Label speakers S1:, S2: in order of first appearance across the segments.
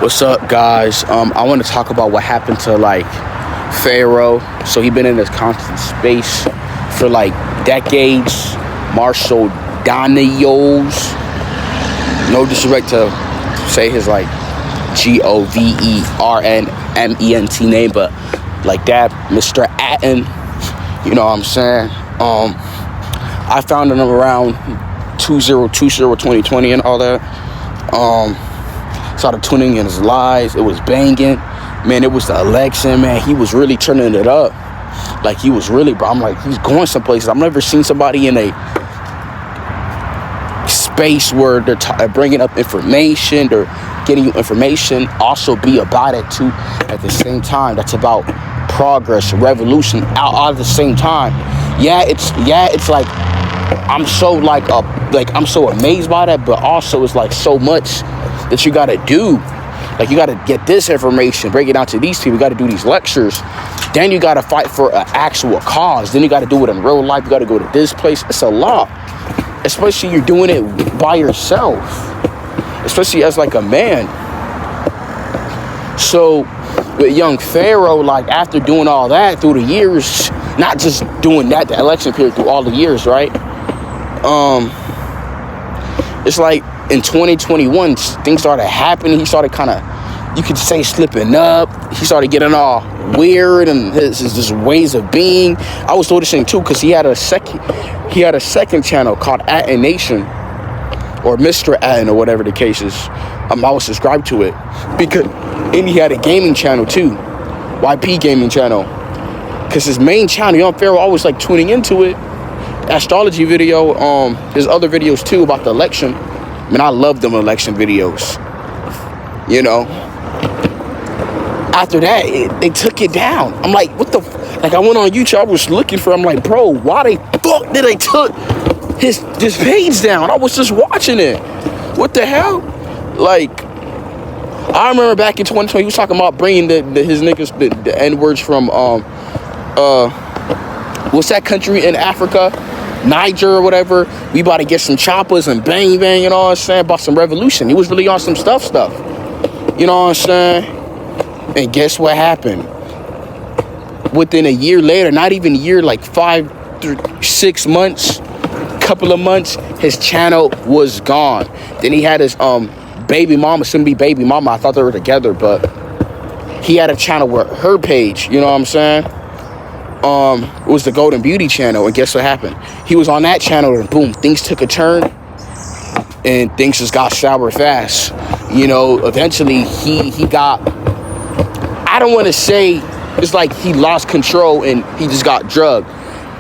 S1: What's up, guys? I want to talk about what happened to like Pharaoh. So he been in this constant space for like decades. Marshall Daniels. No disrespect to say his like Governement name, but like that, Mr. Atten. You know what I'm saying? I found him around 2020 and all that. Started tuning in his lives. It was banging. Man, it was the election, man. He was really turning it up. Like, he was really, bro. I'm like, he's going some places. I've never seen somebody in a space where they're bringing up information, they're getting you information, also be about it too at the same time. That's about progress, revolution, all at the same time. It's like, I'm so I'm so amazed by that, but also it's like so much that you gotta do. Like, you gotta get this information, break it down to these people, you gotta do these lectures, then you gotta fight for an actual cause, then you gotta do it in real life, you gotta go to this place. It's a lot, especially you're doing it by yourself, especially as like a man. So with Young Pharaoh, like, after doing all that through the years, not just doing that the election period, through all the years, right? It's like in 2021, things started happening. He started kind of, you could say, slipping up. He started getting all weird and his ways of being. I was noticing too, because he had a second channel called Atten Nation, or Mr. Atten, or whatever the case is. I was subscribed to it, and he had a gaming channel too, YP gaming channel, because his main channel, Young Pharaoh, always like tuning into it. Astrology video, there's other videos too about the election. I mean, I love them election videos, you know. After that, they took it down. I'm like, what the like, I went on YouTube, I was looking for, I'm like, bro, why the fuck did they took his page down? I was just watching it. What the hell? Like, I remember back in 2020, he was talking about bringing his niggas, the N-words from, what's that country in Africa? Niger or whatever. We about to get some choppers and bang, you know what I'm saying? About some revolution. He was really on some stuff. You know what I'm saying? And guess what happened? Within a year later, not even a year, like 6 months, couple of months, his channel was gone. Then he had his baby mama, soon-to-be baby mama. I thought they were together, but he had a channel with her page, you know what I'm saying? It was the Golden Beauty channel, and guess what happened? He was on that channel, and boom, things took a turn, and things just got sour fast. You know, eventually he got, I don't want to say, it's like he lost control and he just got drugged.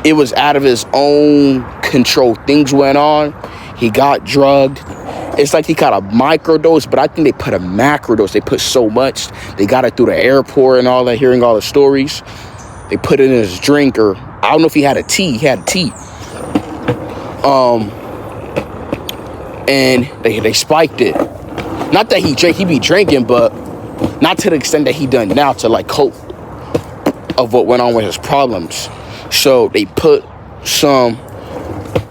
S1: It was out of his own control. Things went on. He got drugged. It's like he got a microdose, but I think they put a macrodose. They put so much. They got it through the airport and all that, hearing all the stories. They put it in his drink, or I don't know if he had a tea. He had tea. And they spiked it. Not that he be drinking, but not to the extent that he done now to like cope of what went on with his problems. So they put some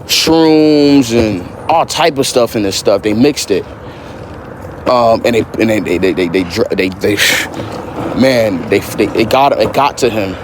S1: shrooms and all type of stuff in this stuff. They mixed it. And it got to him.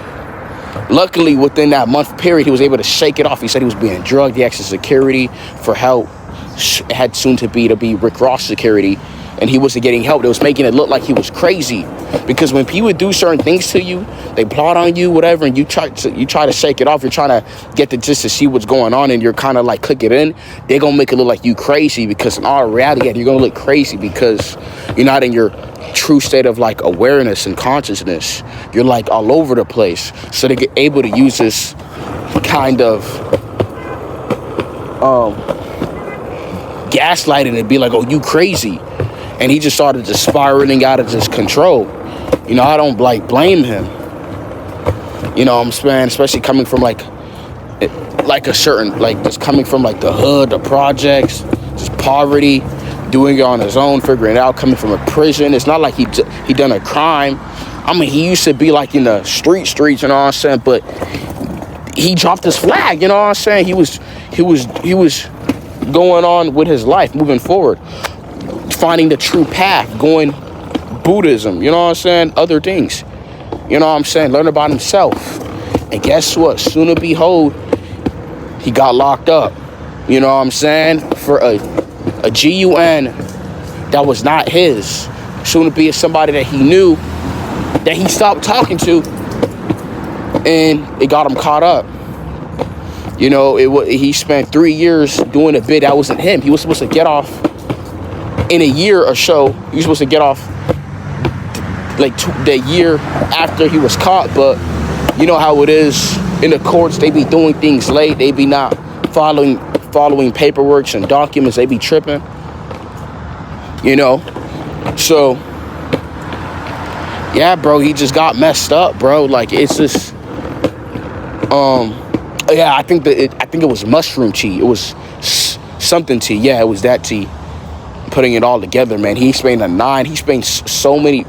S1: Luckily, within that month period, he was able to shake it off. He said he was being drugged. He asked his security for help. It had soon to be Rick Ross security, and he wasn't getting help. It was making it look like he was crazy, because when people do certain things to you, they plot on you, whatever, and you try to shake it off. You're trying to get just to see what's going on, and you're kind of like click it in. They're gonna make it look like you crazy, because in all reality, you're gonna look crazy because you're not in your true state of like awareness and consciousness. You're like all over the place. So they get able to use this kind of gaslighting and be like, oh, you crazy. And he just started just spiraling out of just control. You know, I don't like blame him. You know what I'm saying? Especially coming from like a certain, like, just coming from like the hood, the projects, just poverty, doing it on his own, figuring it out, coming from a prison. It's not like he done a crime. I mean, he used to be like in the streets, you know what I'm saying? But he dropped his flag, you know what I'm saying? He was going on with his life, moving forward, finding the true path, going Buddhism, you know what I'm saying? Other things, you know what I'm saying? Learn about himself. And guess what? Soon and behold, he got locked up, you know what I'm saying? For a GUN that was not his. Soon to be somebody that he knew, that he stopped talking to, and it got him caught up. You know, he spent 3 years doing a bid that wasn't him. He was supposed to get off in a year or so. He was supposed to get off like the year after he was caught, but you know how it is in the courts. They be doing things late. They be not following paperwork and documents. They be tripping, you know. So yeah, bro, he just got messed up, bro. Like, it's just yeah, I think it was mushroom tea. It was something tea. Yeah, it was that tea. Putting it all together, man. He explained He made so many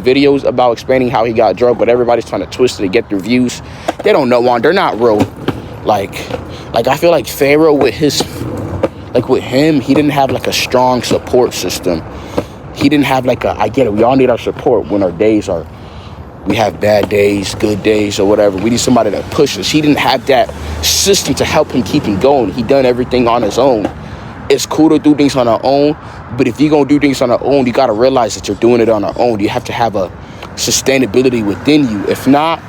S1: videos about explaining how he got drugged, but everybody's trying to twist it to get their views. They don't know on. They're not real. Like I feel like Pharaoh with him, he didn't have like a strong support system. He didn't have like I get it. We all need our support when we have bad days, good days, or whatever. We need somebody to push us. He didn't have that system to help him keep him going. He done everything on his own. It's cool to do things on our own, but if you're going to do things on our own, you got to realize that you're doing it on our own. You have to have a sustainability within you. If not,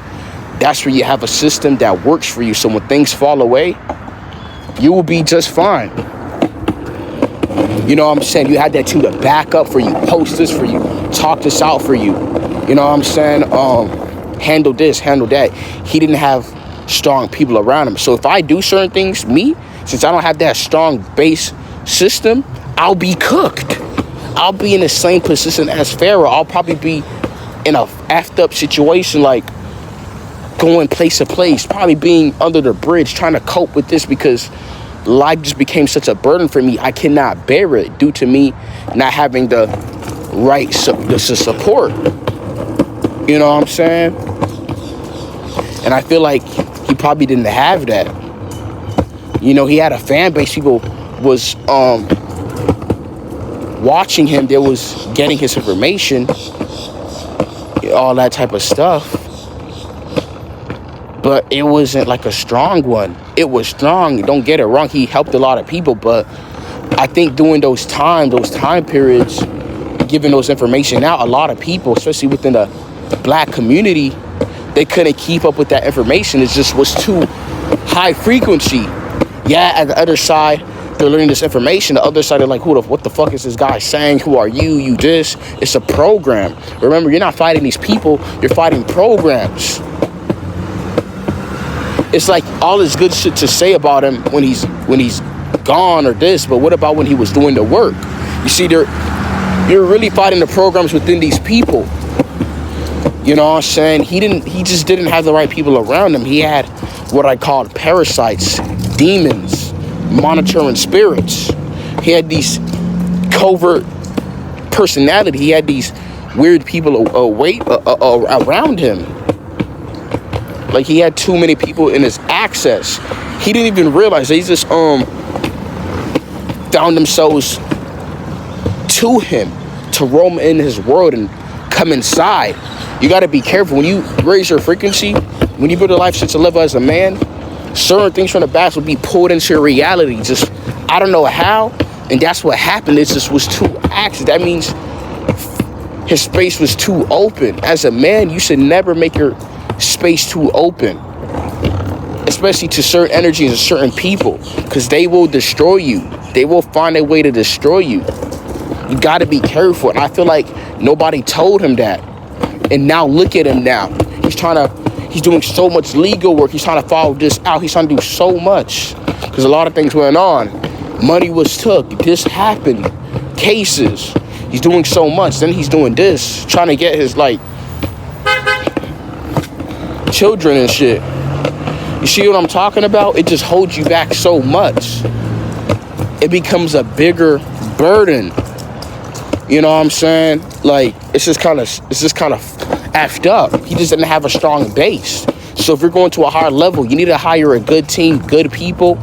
S1: that's where you have a system that works for you. So when things fall away, you will be just fine. You know what I'm saying? You had that team to back up for you, post this for you, talk this out for you. You know what I'm saying? Handle this, handle that. He didn't have strong people around him. So if I do certain things, since I don't have that strong base system, I'll be cooked. I'll be in the same position as Pharaoh. I'll probably be in a effed up situation, like going place to place, probably being under the bridge, trying to cope with this because life just became such a burden for me. I cannot bear it due to me not having the right support. You know what I'm saying? And I feel like he probably didn't have that. You know, he had a fan base. People was watching him. They was getting his information, all that type of stuff. But it wasn't like a strong one. It was strong. Don't get it wrong. He helped a lot of people. But I think during those time periods, giving those information out, a lot of people, especially within the black community, they couldn't keep up with that information. It just was too high frequency. Yeah, at the other side, they're learning this information. The other side, they're like, what the fuck is this guy saying? Who are you? You this? It's a program. Remember, you're not fighting these people. You're fighting programs. It's like all this good shit to say about him when he's gone or this, but what about when he was doing the work? You see, you're really fighting the programs within these people. You know what I'm saying? He just didn't have the right people around him. He had what I called parasites, demons, monitoring spirits. He had these covert personality. He had these weird people around him. Like, he had too many people in his access. He didn't even realize they just found themselves to him to roam in his world and come inside. You got to be careful when you raise your frequency. When you build a life such a level as a man, certain things from the past will be pulled into your reality. Just, I don't know how, and that's what happened. It just was too active. That means his space was too open. As a man, you should never make your space too open, especially to certain energies and certain people, because they will destroy you. They will find a way to destroy you. You got to be careful. And I feel like nobody told him that. And now look at him now. He's doing so much legal work. He's trying to follow this out. He's trying to do so much because a lot of things went on. Money was took. This happened. Cases. He's doing so much. Then he's doing this, trying to get his children and shit. You see what I'm talking about? It just holds you back so much. It becomes a bigger burden. You know what I'm saying? Like, it's just kind of effed up. He just didn't have a strong base. So if you're going to a higher level, you need to hire a good team, good people.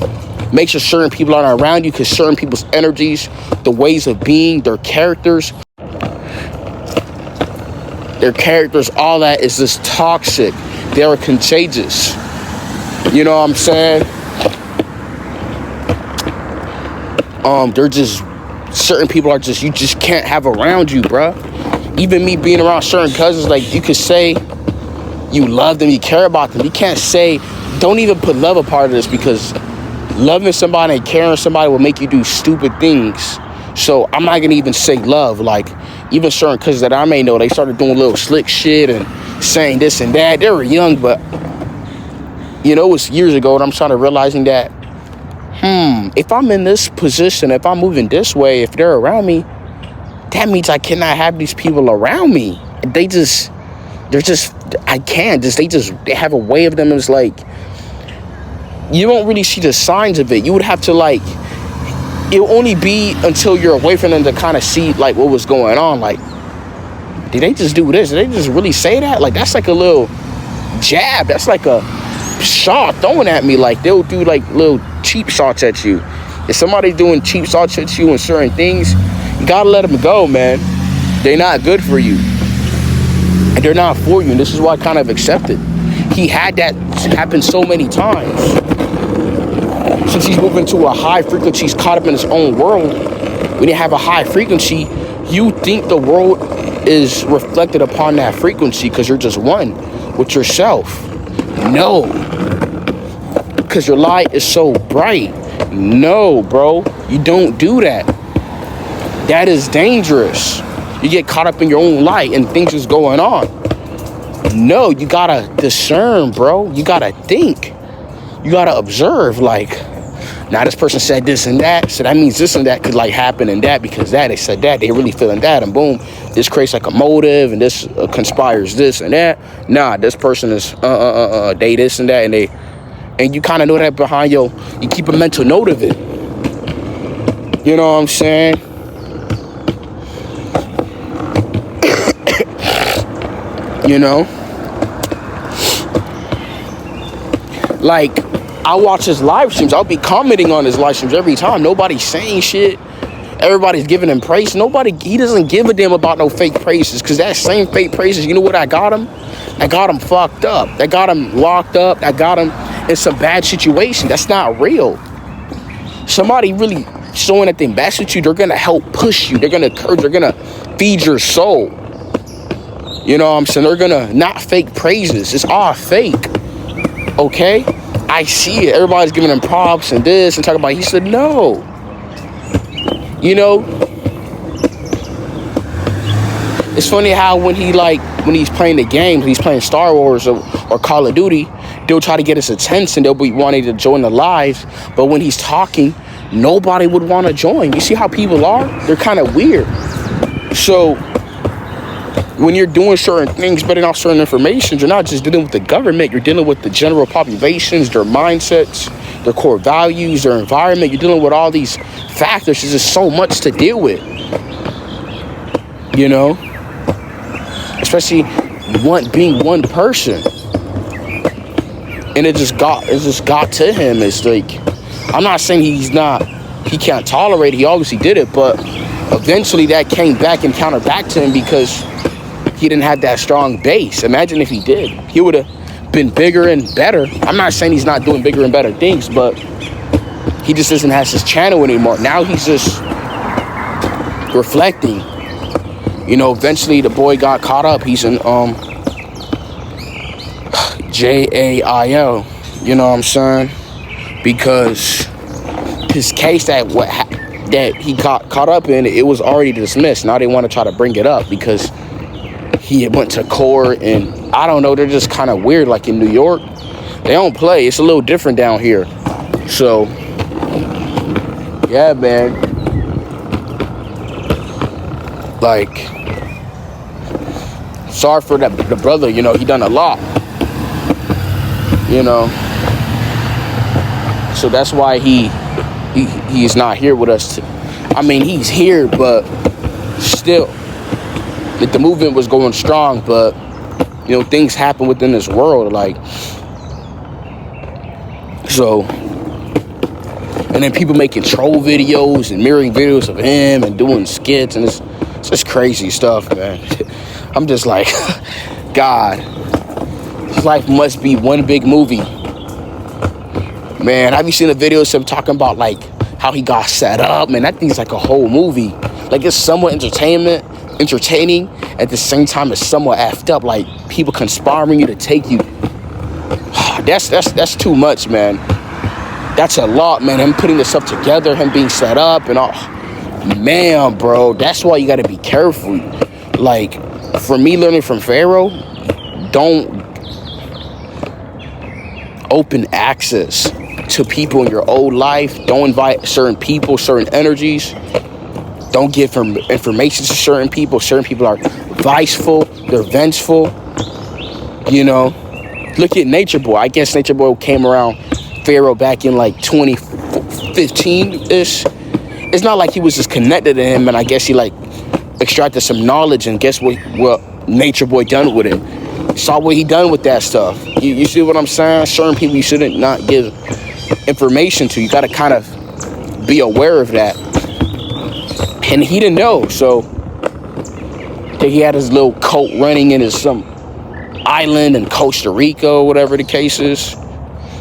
S1: Make sure certain people aren't around you, because certain people's energies, the ways of being, their characters, their characters, all that is just toxic. They are contagious. You know what I'm saying? They're just, certain people are just, you just can't have around you, bruh. Even me being around certain cousins, like, you could say you love them, you care about them. You can't say, don't even put love a part of this, because loving somebody and caring somebody will make you do stupid things. So I'm not gonna even say love. Like, even certain cousins that I may know, they started doing little slick shit and saying this and that. They were young, but you know, it was years ago, and I'm started realizing that, if I'm in this position, if I'm moving this way, if they're around me, that means I cannot have these people around me. They have a way of them. It's like, you don't really see the signs of it. You would have to, like, it'll only be until you're away from them to kind of see, like, what was going on. Like, did they just do this? Did they just really say that? Like, that's like a little jab. That's like a shot thrown at me. Like, they'll do, like, little cheap shots at you. If somebody's doing cheap shots at you and certain things, you gotta let them go, man. They're not good for you. And they're not for you. And this is why I kind of accepted. He had that happen so many times. Since he's moving to a high frequency, he's caught up in his own world. When you have a high frequency, you think the world is reflected upon that frequency because you're just one with yourself. No. Because your light is so bright. No, bro. You don't do that. That is dangerous. You get caught up in your own light and things is going on. No, you gotta discern, bro. You gotta think. You gotta observe. Like, now this person said this and that, so that means this and that could, like, happen and that, because that they said that, they really feeling that, and boom, this creates like a motive, and this conspires this and that. Nah, this person is they this and that, and you kind of know that behind you keep a mental note of it. You know what I'm saying? You know, like, I watch his live streams. I'll be commenting on his live streams every time. Nobody's saying shit. Everybody's giving him praise. He doesn't give a damn about no fake praises, because that same fake praises, you know what I got him? I got him fucked up. That got him locked up. I got him in some bad situation. That's not real. Somebody really showing that they mess with you, they're gonna help push you. They're gonna encourage. They're gonna feed your soul. You know what I'm saying? They're gonna not fake praises. It's all fake. Okay? I see it. Everybody's giving him props and this and talking about, he said no. You know? It's funny how when he's playing the games, he's playing Star Wars or Call of Duty, they'll try to get his attention. They'll be wanting to join the lives. But when he's talking, nobody would want to join. You see how people are? They're kind of weird. So when you're doing certain things, spreading out certain information, you're not just dealing with the government, you're dealing with the general populations, their mindsets, their core values, their environment. You're dealing with all these factors. There's just so much to deal with. You know? Especially being one person. And it just got to him. It's like, I'm not saying he can't tolerate it. He obviously did it, but eventually that came back and countered back to him because he didn't have that strong base. Imagine if he did. He would have been bigger and better. I'm not saying he's not doing bigger and better things, but he just doesn't have his channel anymore. Now he's just reflecting. You know, eventually the boy got caught up. He's in jail. You know what I'm saying? Because his case that he got caught up in, it was already dismissed. Now they want to try to bring it up because he went to court, and I don't know, they're just kind of weird. Like in New York, they don't play. It's a little different down here. So, yeah, man. Like, sorry for the brother, you know, he done a lot. You know. So that's why he's not here with us. I mean, he's here, but still. Like, the movement was going strong, but you know, things happen within this world, like, so, and then people making troll videos and mirroring videos of him and doing skits, and it's It's just crazy stuff, man. I'm just like, God, this life must be one big movie. Man, have you seen the videos of him talking about like how he got set up? Man, that thing's like a whole movie. Like, it's somewhat entertaining, at the same time it's somewhat effed up. Like, people conspiring you to take you. That's too much, man. That's a lot, man. Him putting this stuff together, him being set up and all. Man, bro, that's why you got to be careful. Like, for me learning from Pharaoh, don't open access to people in your old life. Don't invite certain people, certain energies. Don't give information to certain people. Certain people are viceful, they're vengeful. You know, look at Nature Boy. I guess Nature Boy came around Pharaoh back in like 2015-ish. It's not like he was just connected to him, and I guess he like extracted some knowledge, and guess what Nature Boy done with it. Saw what he done with that stuff. You see what I'm saying? Certain people you shouldn't not give information to. You got to kind of be aware of that. And he didn't know, so he had his little cult running in some island in Costa Rica or whatever the case is.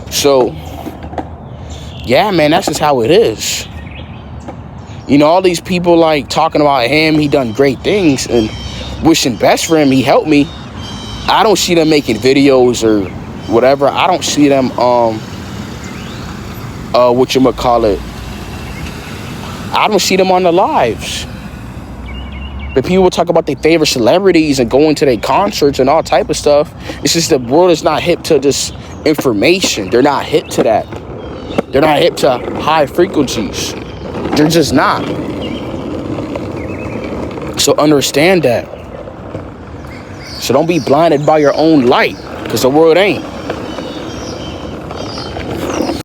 S1: So yeah, man, that's just how it is. You know, all these people like talking about him, he done great things and wishing best for him. He helped me. I don't see them making videos or whatever. I don't see them whatchamacallit. I don't see them on the lives. But people talk about their favorite celebrities and going to their concerts and all type of stuff. It's just the world is not hip to this information. They're not hip to that. They're not hip to high frequencies. They're just not. So understand that. So don't be blinded by your own light, because the world ain't.